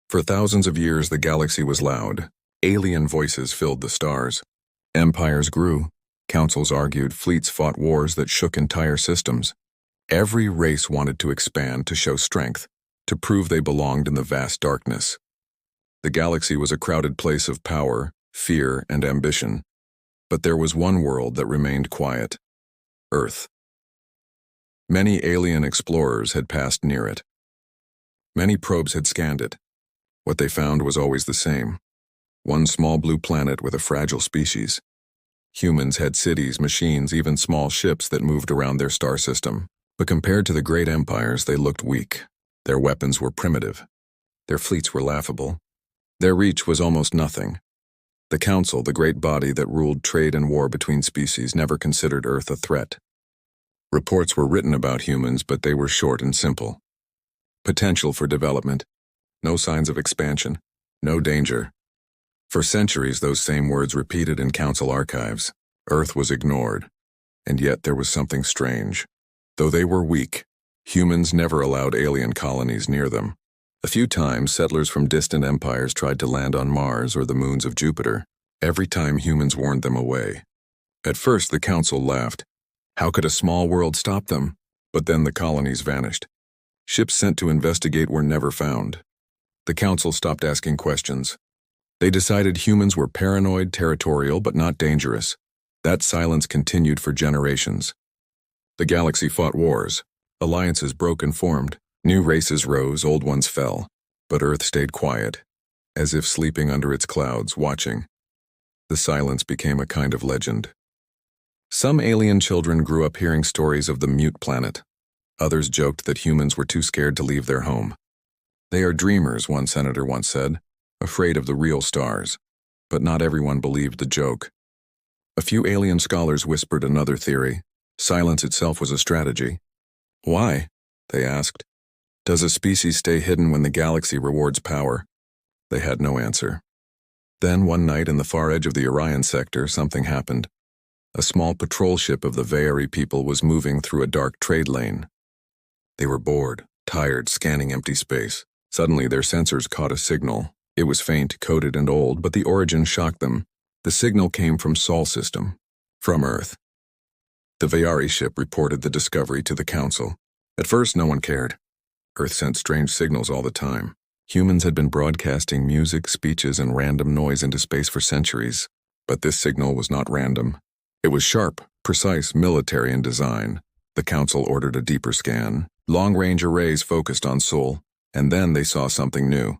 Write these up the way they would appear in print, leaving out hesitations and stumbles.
For thousands of years, the galaxy was loud. Alien voices filled the stars. Empires grew. Councils argued. Fleets fought wars that shook entire systems. Every race wanted to expand, to show strength, to prove they belonged in the vast darkness. The galaxy was a crowded place of power, fear, and ambition. But there was one world that remained quiet: Earth. Many alien explorers had passed near it. Many probes had scanned it. What they found was always the same: one small blue planet with a fragile species. Humans had cities, machines, even small ships that moved around their star system. But compared to the great empires, they looked weak. Their weapons were primitive. Their fleets were laughable. Their reach was almost nothing. The Council, the great body that ruled trade and war between species, never considered Earth a threat. Reports were written about humans, but they were short and simple. Potential for development. No signs of expansion. No danger. For centuries, those same words repeated in Council archives. Earth was ignored. And yet there was something strange. Though they were weak, humans never allowed alien colonies near them. A few times, settlers from distant empires tried to land on Mars or the moons of Jupiter. Every time, humans warned them away. At first, the Council laughed. How could a small world stop them? But then the colonies vanished. Ships sent to investigate were never found. The Council stopped asking questions. They decided humans were paranoid, territorial, but not dangerous. That silence continued for generations. The galaxy fought wars. Alliances broke and formed. New races rose, old ones fell. But Earth stayed quiet, as if sleeping under its clouds, watching. The silence became a kind of legend. Some alien children grew up hearing stories of the mute planet. Others joked that humans were too scared to leave their home. They are dreamers, one senator once said, afraid of the real stars. But not everyone believed the joke. A few alien scholars whispered another theory. Silence itself was a strategy. Why? They asked. Does a species stay hidden when the galaxy rewards power? They had no answer. Then one night in the far edge of the Orion sector, something happened. A small patrol ship of the Veari people was moving through a dark trade lane. They were bored, tired, scanning empty space. Suddenly their sensors caught a signal. It was faint, coded, and old, but the origin shocked them. The signal came from Sol system, from Earth. The Veari ship reported the discovery to the Council. At first, no one cared. Earth sent strange signals all the time. Humans had been broadcasting music, speeches, and random noise into space for centuries. But this signal was not random. It was sharp, precise, military in design. The Council ordered a deeper scan. Long-range arrays focused on Sol, and then they saw something new.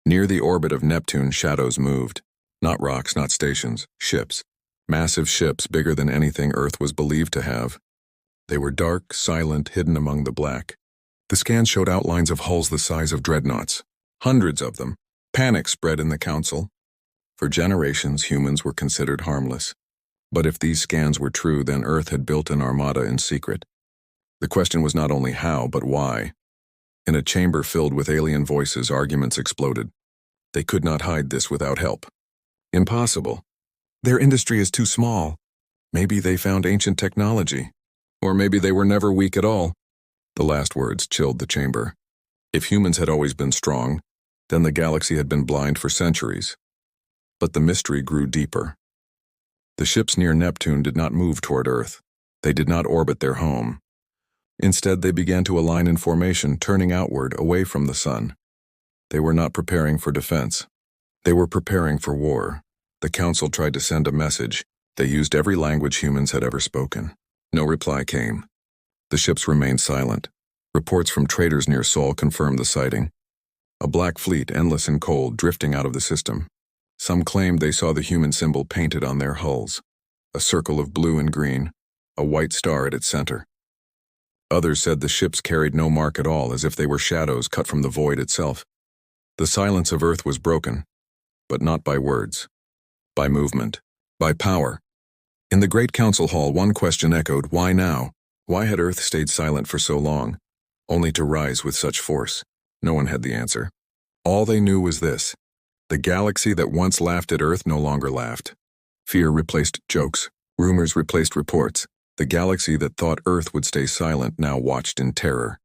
Near the orbit of Neptune, shadows moved. Not rocks, not stations, ships. Massive ships bigger than anything Earth was believed to have. They were dark, silent, hidden among the black. The scans showed outlines of hulls the size of dreadnoughts. Hundreds of them. Panic spread in the Council. For generations, humans were considered harmless. But if these scans were true, then Earth had built an armada in secret. The question was not only how, but why. In a chamber filled with alien voices, arguments exploded. They could not hide this without help. Impossible. Their industry is too small. Maybe they found ancient technology. Or maybe they were never weak at all. The last words chilled the chamber. If humans had always been strong, then the galaxy had been blind for centuries. But the mystery grew deeper. The ships near Neptune did not move toward Earth. They did not orbit their home. Instead, they began to align in formation, turning outward, away from the sun. They were not preparing for defense. They were preparing for war. The Council tried to send a message. They used every language humans had ever spoken. No reply came. The ships remained silent. Reports from traders near Sol confirmed the sighting. A black fleet, endless and cold, drifting out of the system. Some claimed they saw the human symbol painted on their hulls. A circle of blue and green, a white star at its center. Others said the ships carried no mark at all, as if they were shadows cut from the void itself. The silence of Earth was broken, but not by words. By movement. By power. In the Great Council Hall, one question echoed: why now? Why had Earth stayed silent for so long, only to rise with such force? No one had the answer. All they knew was this: the galaxy that once laughed at Earth no longer laughed. Fear replaced jokes. Rumors replaced reports. The galaxy that thought Earth would stay silent now watched in terror.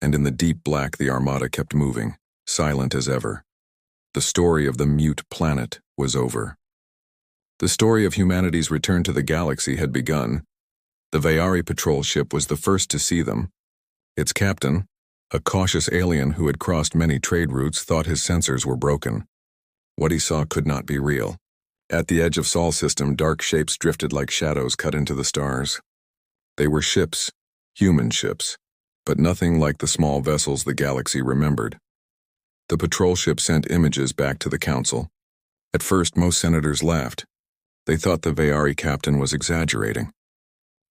And in the deep black, the Armada kept moving, silent as ever. The story of the mute planet was over. The story of humanity's return to the galaxy had begun. The Vayari patrol ship was the first to see them. Its captain, a cautious alien who had crossed many trade routes, thought his sensors were broken. What he saw could not be real. At the edge of Sol system, dark shapes drifted like shadows cut into the stars. They were ships, human ships, but nothing like the small vessels the galaxy remembered. The patrol ship sent images back to the council. At first, most senators laughed. They thought the Vayari captain was exaggerating.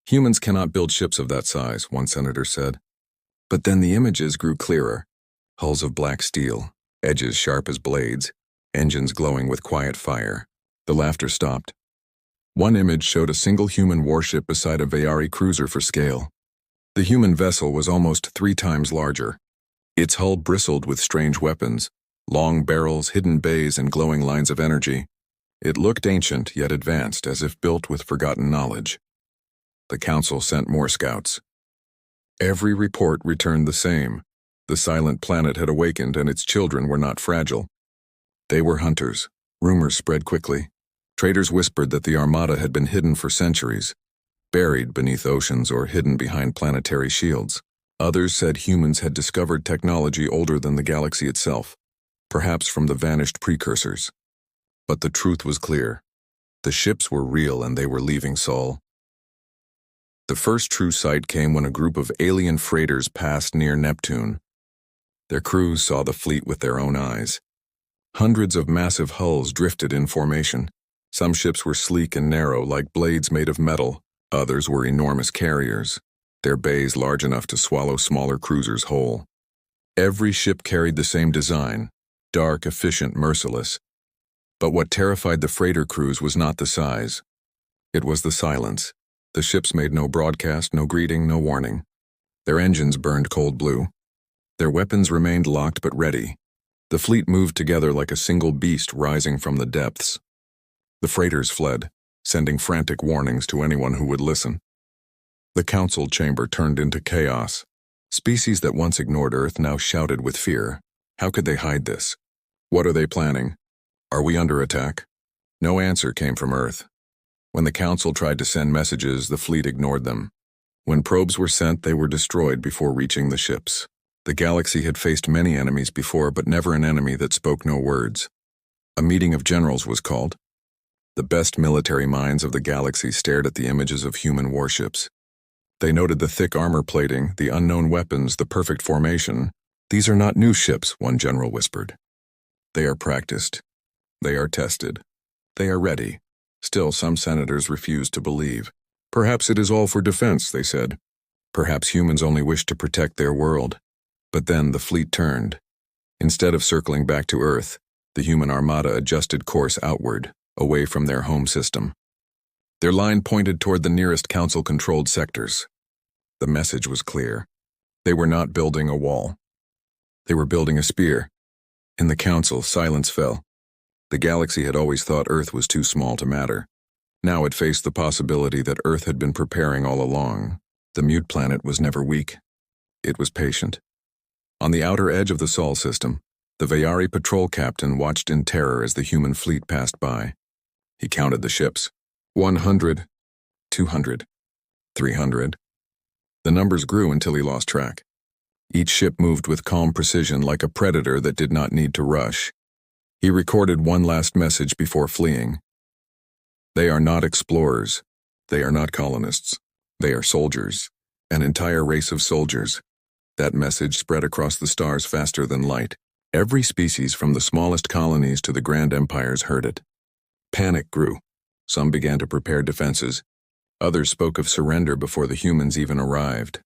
Humans cannot build ships of that size, one senator said. But then the images grew clearer. Hulls of black steel, edges sharp as blades, engines glowing with quiet fire. The laughter stopped. One image showed a single human warship beside a Vayari cruiser for scale. The human vessel was almost 3 times larger. Its hull bristled with strange weapons, long barrels, hidden bays, and glowing lines of energy. It looked ancient yet advanced, as if built with forgotten knowledge. The council sent more scouts. Every report returned the same. The silent planet had awakened, and its children were not fragile. They were hunters. Rumors spread quickly. Traders whispered that the Armada had been hidden for centuries, buried beneath oceans or hidden behind planetary shields. Others said humans had discovered technology older than the galaxy itself, perhaps from the vanished precursors. But the truth was clear. The ships were real, and they were leaving Sol. The first true sight came when a group of alien freighters passed near Neptune. Their crews saw the fleet with their own eyes. Hundreds of massive hulls drifted in formation. Some ships were sleek and narrow, like blades made of metal. Others were enormous carriers, their bays large enough to swallow smaller cruisers whole. Every ship carried the same design, dark, efficient, merciless. But what terrified the freighter crews was not the size. It was the silence. The ships made no broadcast, no greeting, no warning. Their engines burned cold blue. Their weapons remained locked but ready. The fleet moved together like a single beast rising from the depths. The freighters fled, sending frantic warnings to anyone who would listen. The council chamber turned into chaos. Species that once ignored Earth now shouted with fear. How could they hide this? What are they planning? Are we under attack? No answer came from Earth. When the council tried to send messages, the fleet ignored them. When probes were sent, they were destroyed before reaching the ships. The galaxy had faced many enemies before, but never an enemy that spoke no words. A meeting of generals was called. The best military minds of the galaxy stared at the images of human warships. They noted the thick armor plating, the unknown weapons, the perfect formation. These are not new ships, one general whispered. They are practiced. They are tested. They are ready. Still, some senators refused to believe. Perhaps it is all for defense, they said. Perhaps humans only wish to protect their world. But then the fleet turned. Instead of circling back to Earth, the human armada adjusted course outward, away from their home system. Their line pointed toward the nearest council-controlled sectors. The message was clear. They were not building a wall. They were building a spear. In the council, silence fell. The galaxy had always thought Earth was too small to matter. Now it faced the possibility that Earth had been preparing all along. The mute planet was never weak. It was patient. On the outer edge of the Sol system, the Vayari patrol captain watched in terror as the human fleet passed by. He counted the ships. 100, 200, 300. The numbers grew until he lost track. Each ship moved with calm precision like a predator that did not need to rush. He recorded one last message before fleeing. They are not explorers. They are not colonists. They are soldiers. An entire race of soldiers. That message spread across the stars faster than light. Every species from the smallest colonies to the grand empires heard it. Panic grew. Some began to prepare defenses. Others spoke of surrender before the humans even arrived.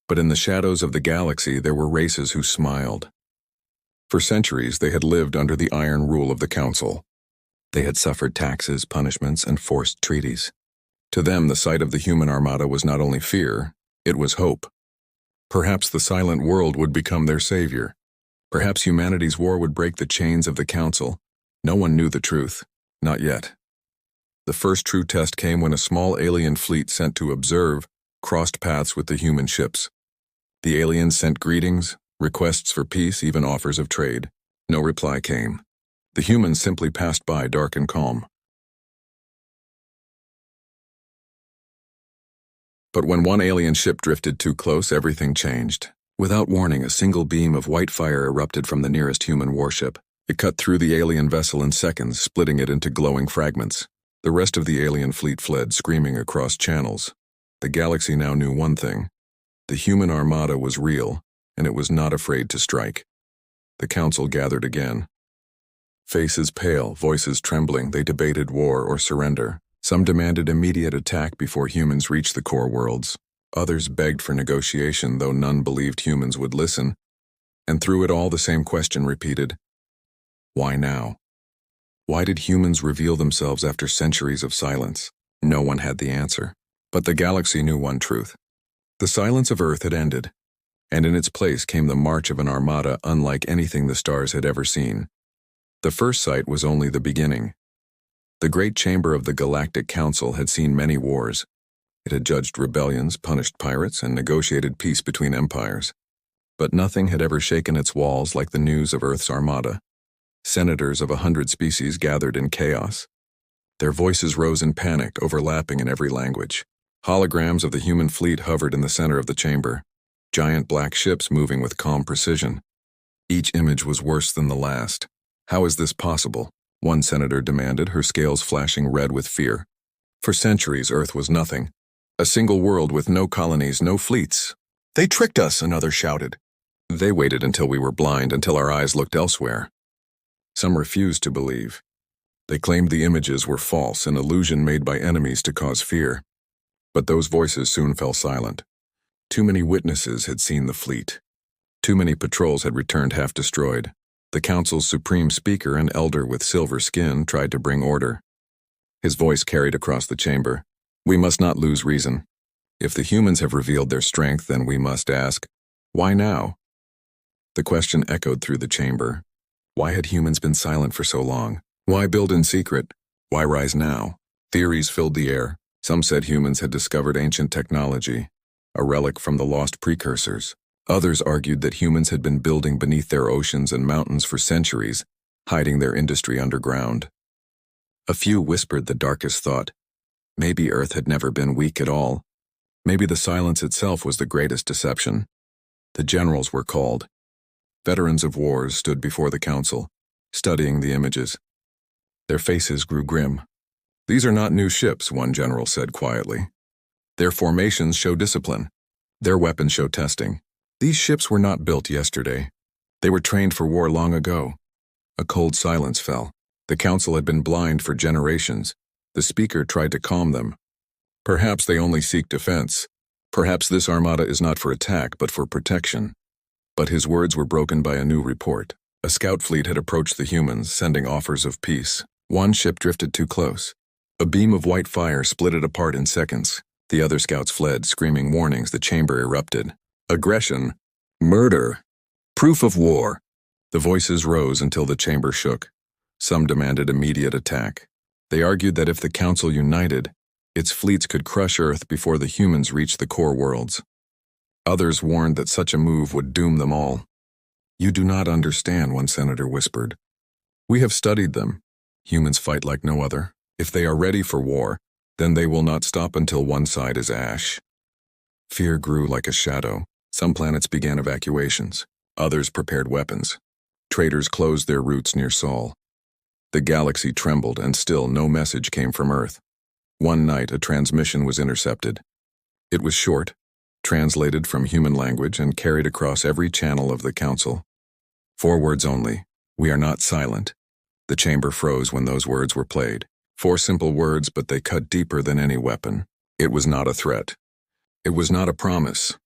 But in the shadows of the galaxy, there were races who smiled. For centuries, they had lived under the iron rule of the council. They had suffered taxes, punishments, and forced treaties. To them, the sight of the human armada was not only fear, it was hope. Perhaps the silent world would become their savior. Perhaps humanity's war would break the chains of the council. No one knew the truth. Not yet. The first true test came when a small alien fleet sent to observe crossed paths with the human ships. The aliens sent greetings, requests for peace, even offers of trade. No reply came. The humans simply passed by, dark and calm. But when one alien ship drifted too close, everything changed. Without warning, a single beam of white fire erupted from the nearest human warship. It cut through the alien vessel in seconds, splitting it into glowing fragments. The rest of the alien fleet fled, screaming across channels. The galaxy now knew one thing. The human armada was real, and it was not afraid to strike. The council gathered again. Faces pale, voices trembling, they debated war or surrender. Some demanded immediate attack before humans reached the core worlds. Others begged for negotiation, though none believed humans would listen. And through it all, the same question repeated. Why now? Why did humans reveal themselves after centuries of silence? No one had the answer. But the galaxy knew one truth. The silence of Earth had ended, and in its place came the march of an armada unlike anything the stars had ever seen. The first sight was only the beginning. The great chamber of the Galactic Council had seen many wars. It had judged rebellions, punished pirates, and negotiated peace between empires. But nothing had ever shaken its walls like the news of Earth's armada. Senators of 100 species gathered in chaos. Their voices rose in panic, overlapping in every language. Holograms of the human fleet hovered in the center of the chamber, giant black ships moving with calm precision. Each image was worse than the last. How is this possible? One senator demanded, her scales flashing red with fear. For centuries, Earth was nothing. A single world with no colonies, no fleets. They tricked us, another shouted. They waited until we were blind, until our eyes looked elsewhere. Some refused to believe. They claimed the images were false, an illusion made by enemies to cause fear. But those voices soon fell silent. Too many witnesses had seen the fleet. Too many patrols had returned half destroyed. The council's supreme speaker, an elder with silver skin, tried to bring order. His voice carried across the chamber. We must not lose reason. If the humans have revealed their strength, then we must ask, why now? The question echoed through the chamber. Why had humans been silent for so long? Why build in secret? Why rise now? Theories filled the air. Some said humans had discovered ancient technology, a relic from the lost precursors. Others argued that humans had been building beneath their oceans and mountains for centuries, hiding their industry underground. A few whispered the darkest thought. Maybe Earth had never been weak at all. Maybe the silence itself was the greatest deception. The generals were called. Veterans of wars stood before the council, studying the images. Their faces grew grim. These are not new ships, one general said quietly. Their formations show discipline. Their weapons show testing. These ships were not built yesterday. They were trained for war long ago. A cold silence fell. The council had been blind for generations. The speaker tried to calm them. Perhaps they only seek defense. Perhaps this armada is not for attack, but for protection. But his words were broken by a new report. A scout fleet had approached the humans, sending offers of peace. One ship drifted too close. A beam of white fire split it apart in seconds. The other scouts fled, screaming warnings. The chamber erupted. Aggression, murder, proof of war. The voices rose until the chamber shook. Some demanded immediate attack. They argued that if the council united, its fleets could crush Earth before the humans reached the core worlds. Others warned that such a move would doom them all. You do not understand, one senator whispered. We have studied them. Humans fight like no other. If they are ready for war, then they will not stop until one side is ash. Fear grew like a shadow. Some planets began evacuations. Others prepared weapons. Traders closed their routes near Sol. The galaxy trembled, and still no message came from Earth. One night, a transmission was intercepted. It was short, translated from human language, and carried across every channel of the council. 4 words only. We are not silent. The chamber froze when those words were played. 4 simple words, but they cut deeper than any weapon. It was not a threat. It was not a promise.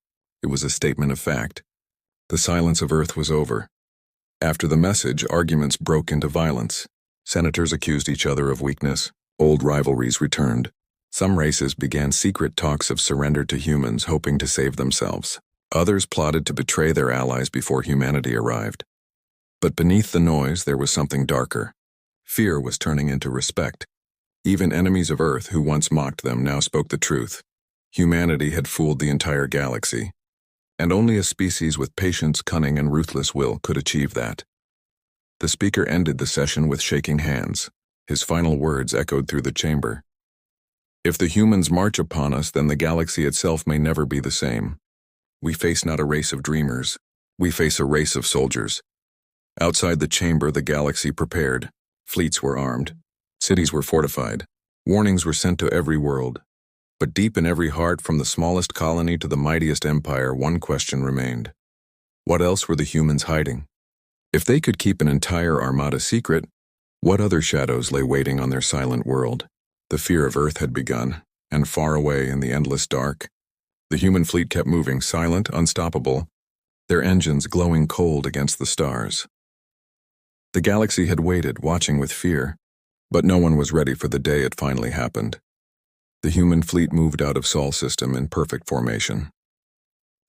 It was a statement of fact. The silence of Earth was over. After the message, arguments broke into violence. Senators accused each other of weakness. Old rivalries returned. Some races began secret talks of surrender to humans, hoping to save themselves. Others plotted to betray their allies before humanity arrived. But beneath the noise, there was something darker. Fear was turning into respect. Even enemies of Earth who once mocked them now spoke the truth. Humanity had fooled the entire galaxy. And only a species with patience, cunning, and ruthless will could achieve that. The speaker ended the session with shaking hands. His final words echoed through the chamber. If the humans march upon us, then the galaxy itself may never be the same. We face not a race of dreamers. We face a race of soldiers. Outside the chamber, the galaxy prepared. Fleets were armed. Cities were fortified. Warnings were sent to every world. But deep in every heart, from the smallest colony to the mightiest empire, one question remained. What else were the humans hiding? If they could keep an entire Armada secret, what other shadows lay waiting on their silent world? The fear of Earth had begun, and far away in the endless dark, the human fleet kept moving, silent, unstoppable, their engines glowing cold against the stars. The galaxy had waited, watching with fear, but no one was ready for the day it finally happened. The human fleet moved out of Sol system in perfect formation.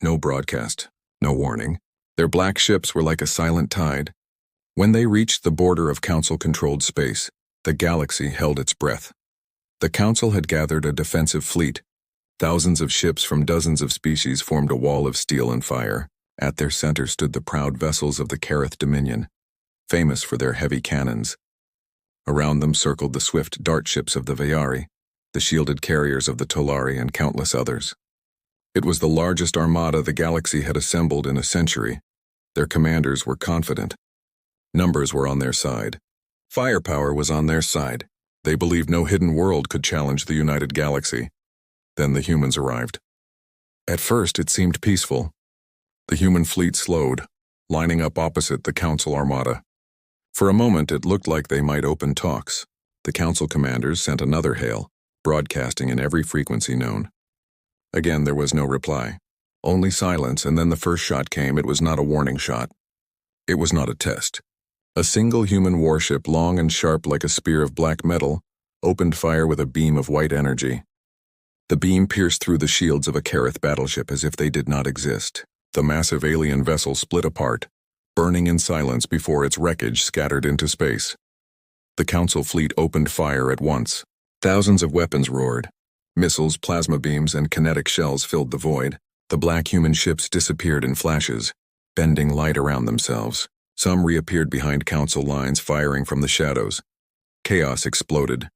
No broadcast, no warning. Their black ships were like a silent tide. When they reached the border of Council-controlled space, the galaxy held its breath. The Council had gathered a defensive fleet. Thousands of ships from dozens of species formed a wall of steel and fire. At their center stood the proud vessels of the Kareth Dominion, famous for their heavy cannons. Around them circled the swift dart ships of the Vayari, the shielded carriers of the Tolari, and countless others. It was the largest armada the galaxy had assembled in a century. Their commanders were confident. Numbers were on their side. Firepower was on their side. They believed no hidden world could challenge the united galaxy. Then the humans arrived. At first, it seemed peaceful. The human fleet slowed, lining up opposite the Council Armada. For a moment, it looked like they might open talks. The Council commanders sent another hail, broadcasting in every frequency known. Again, there was no reply. Only silence, and then the first shot came. It was not a warning shot. It was not a test. A single human warship, long and sharp like a spear of black metal, opened fire with a beam of white energy. The beam pierced through the shields of a Kareth battleship as if they did not exist. The massive alien vessel split apart, burning in silence before its wreckage scattered into space. The Council fleet opened fire at once. Thousands of weapons roared. Missiles, plasma beams, and kinetic shells filled the void. The black human ships disappeared in flashes, bending light around themselves. Some reappeared behind Council lines, firing from the shadows. Chaos exploded.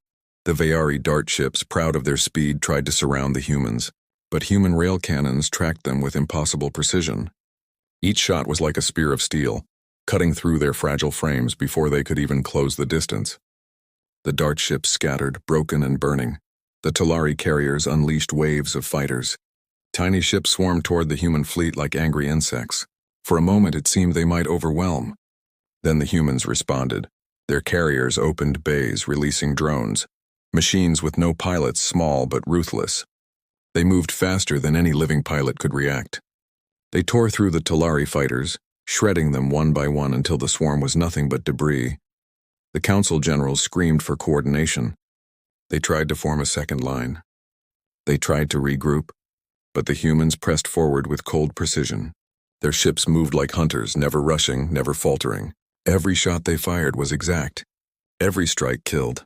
The Vayari dart ships, proud of their speed, tried to surround the humans, but human rail cannons tracked them with impossible precision. Each shot was like a spear of steel, cutting through their fragile frames before they could even close the distance. The dart ships scattered, broken and burning. The Tolari carriers unleashed waves of fighters. Tiny ships swarmed toward the human fleet like angry insects. For a moment, it seemed they might overwhelm. Then the humans responded. Their carriers opened bays, releasing drones. Machines with no pilots, small but ruthless. They moved faster than any living pilot could react. They tore through the Tolari fighters, shredding them one by one until the swarm was nothing but debris. The Council generals screamed for coordination. They tried to form a second line. They tried to regroup, but the humans pressed forward with cold precision. Their ships moved like hunters, never rushing, never faltering. Every shot they fired was exact. Every strike killed.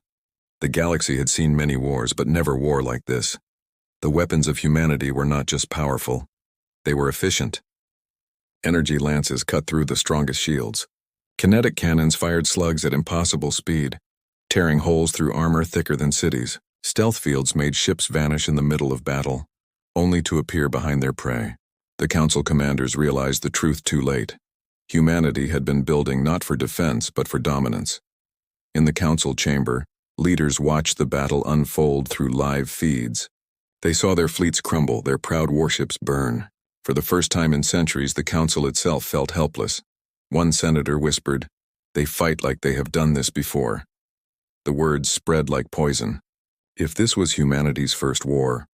The galaxy had seen many wars, but never war like this. The weapons of humanity were not just powerful. They were efficient. Energy lances cut through the strongest shields. Kinetic cannons fired slugs at impossible speed, tearing holes through armor thicker than cities. Stealth fields made ships vanish in the middle of battle, only to appear behind their prey. The Council commanders realized the truth too late. Humanity had been building not for defense, but for dominance. In the Council chamber, leaders watched the battle unfold through live feeds. They saw their fleets crumble, their proud warships burn. For the first time in centuries, the Council itself felt helpless. One senator whispered, "They fight like they have done this before." The words spread like poison. If this was humanity's first war,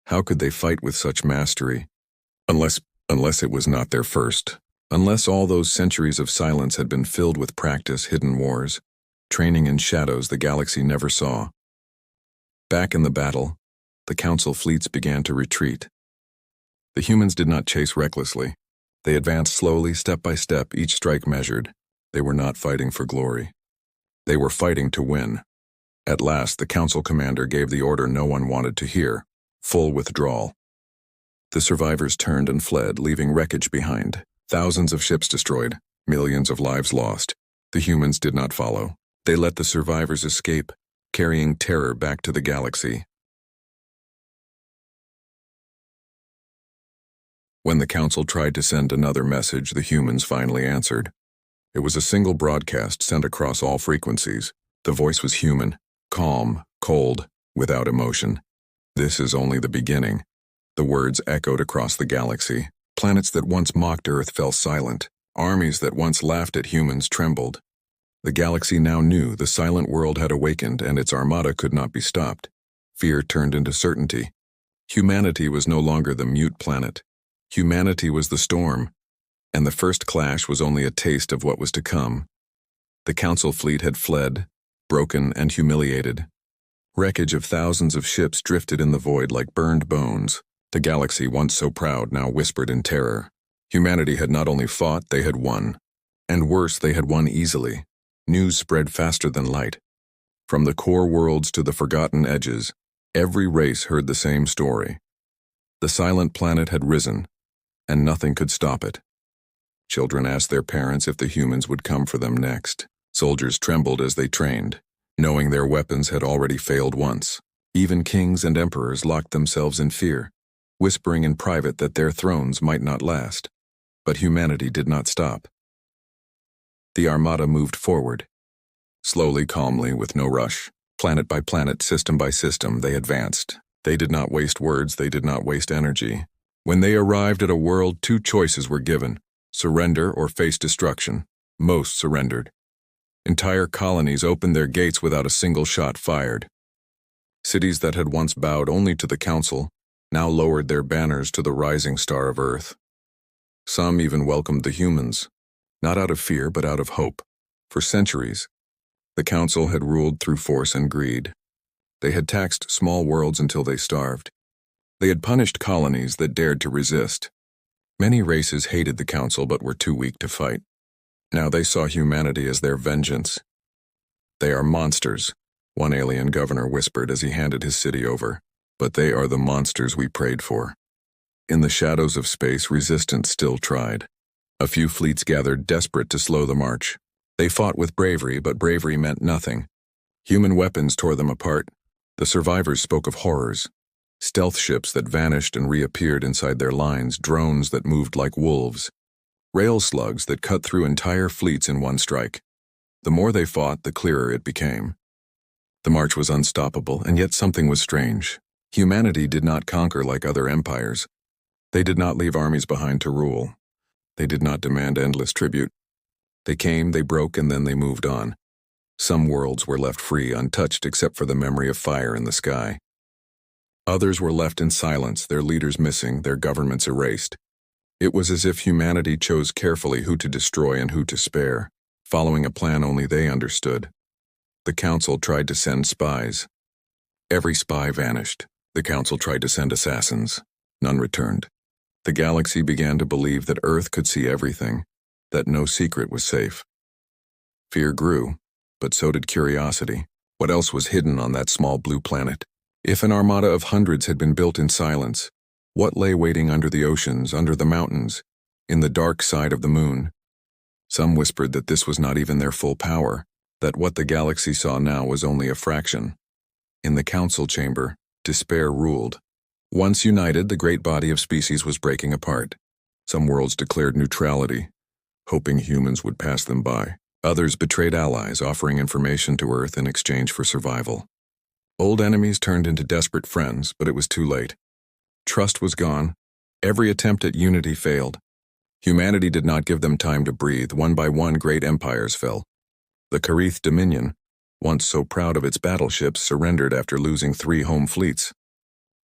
how could they fight with such mastery? Unless it was not their first. Unless all those centuries of silence had been filled with practice, hidden wars, training in shadows the galaxy never saw. Back in the battle, the Council fleets began to retreat. The humans did not chase recklessly. They advanced slowly, step by step, each strike measured. They were not fighting for glory. They were fighting to win. At last, the Council commander gave the order no one wanted to hear: full withdrawal. The survivors turned and fled, leaving wreckage behind. Thousands of ships destroyed, millions of lives lost. The humans did not follow. They let the survivors escape, carrying terror back to the galaxy. When the Council tried to send another message, the humans finally answered. It was a single broadcast sent across all frequencies. The voice was human, calm, cold, without emotion. This is only the beginning. The words echoed across the galaxy. Planets that once mocked Earth fell silent. Armies that once laughed at humans trembled. The galaxy now knew the silent world had awakened and its armada could not be stopped. Fear turned into certainty. Humanity was no longer the mute planet. Humanity was the storm, and the first clash was only a taste of what was to come. The Council fleet had fled, broken and humiliated. Wreckage of thousands of ships drifted in the void like burned bones. The galaxy, once so proud, now whispered in terror. Humanity had not only fought, they had won. And worse, they had won easily. News spread faster than light. From the core worlds to the forgotten edges, every race heard the same story. The silent planet had risen, and nothing could stop it. Children asked their parents if the humans would come for them next. Soldiers trembled as they trained, knowing their weapons had already failed once. Even kings and emperors locked themselves in fear, whispering in private that their thrones might not last. But humanity did not stop. The Armada moved forward. Slowly, calmly, with no rush. Planet by planet, system by system, they advanced. They did not waste words, they did not waste energy. When they arrived at a world, two choices were given: surrender or face destruction. Most surrendered. Entire colonies opened their gates without a single shot fired. Cities that had once bowed only to the Council now lowered their banners to the rising star of Earth. Some even welcomed the humans, not out of fear but out of hope. For centuries, the Council had ruled through force and greed. They had taxed small worlds until they starved. They had punished colonies that dared to resist. Many races hated the Council but were too weak to fight. Now they saw humanity as their vengeance. "They are monsters," one alien governor whispered as he handed his city over. "But they are the monsters we prayed for." In the shadows of space, resistance still tried. A few fleets gathered, desperate to slow the march. They fought with bravery, but bravery meant nothing. Human weapons tore them apart. The survivors spoke of horrors. Stealth ships that vanished and reappeared inside their lines, drones that moved like wolves, rail slugs that cut through entire fleets in one strike. The more they fought, the clearer it became. The march was unstoppable, and yet something was strange. Humanity did not conquer like other empires. They did not leave armies behind to rule. They did not demand endless tribute. They came, they broke, and then they moved on. Some worlds were left free, untouched except for the memory of fire in the sky. Others were left in silence, their leaders missing, their governments erased. It was as if humanity chose carefully who to destroy and who to spare, following a plan only they understood. The Council tried to send spies. Every spy vanished. The Council tried to send assassins. None returned. The galaxy began to believe that Earth could see everything, that no secret was safe. Fear grew, but so did curiosity. What else was hidden on that small blue planet? If an armada of hundreds had been built in silence, what lay waiting under the oceans, under the mountains, in the dark side of the moon? Some whispered that this was not even their full power, that what the galaxy saw now was only a fraction. In the Council chamber, despair ruled. Once united, the great body of species was breaking apart. Some worlds declared neutrality, hoping humans would pass them by. Others betrayed allies, offering information to Earth in exchange for survival. Old enemies turned into desperate friends, but it was too late. Trust was gone. Every attempt at unity failed. Humanity did not give them time to breathe. One by one, great empires fell. The Karith Dominion, once so proud of its battleships, surrendered after losing 3 home fleets.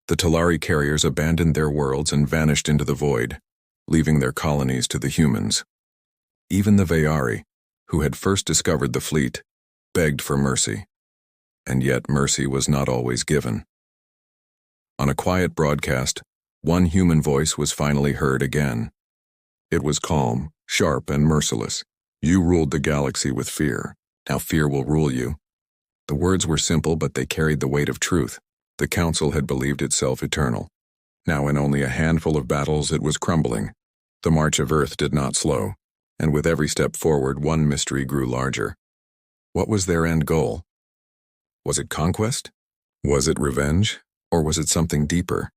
The Talari carriers abandoned their worlds and vanished into the void, leaving their colonies to the humans. Even the Vayari, who had first discovered the fleet, begged for mercy. And yet mercy was not always given. On a quiet broadcast, one human voice was finally heard again. It was calm, sharp, and merciless. "You ruled the galaxy with fear. Now fear will rule you." The words were simple, but they carried the weight of truth. The Council had believed itself eternal. Now in only a handful of battles it was crumbling. The march of Earth did not slow. and with every step forward, one mystery grew larger. What was their end goal? Was it conquest? Was it revenge? Or was it something deeper?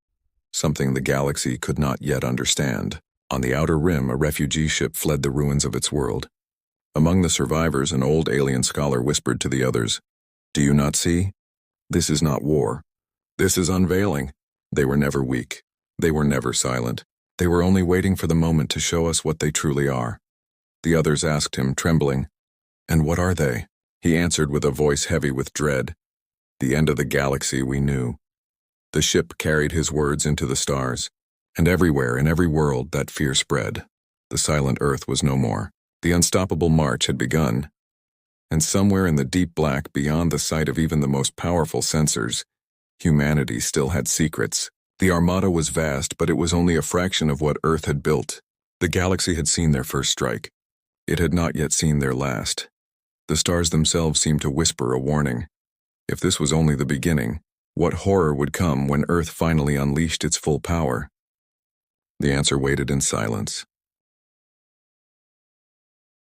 Something the galaxy could not yet understand. On the outer rim, a refugee ship fled the ruins of its world. Among the survivors, an old alien scholar whispered to the others, "Do you not see? This is not war. This is unveiling." They were never weak. They were never silent. They were only waiting for the moment to show us what they truly are. The others asked him, trembling, "And what are they?" He answered with a voice heavy with dread, "The end of the galaxy we knew." The ship carried his words into the stars, and everywhere in every world that fear spread. The silent earth was no more. The unstoppable march had begun. And somewhere in the deep black, beyond the sight of even the most powerful sensors, humanity still had secrets. The Armada was vast, but it was only a fraction of what Earth had built. The galaxy had seen their first strike. It had not yet seen their last. The stars themselves seemed to whisper a warning. If this was only the beginning, what horror would come when Earth finally unleashed its full power? The answer waited in silence.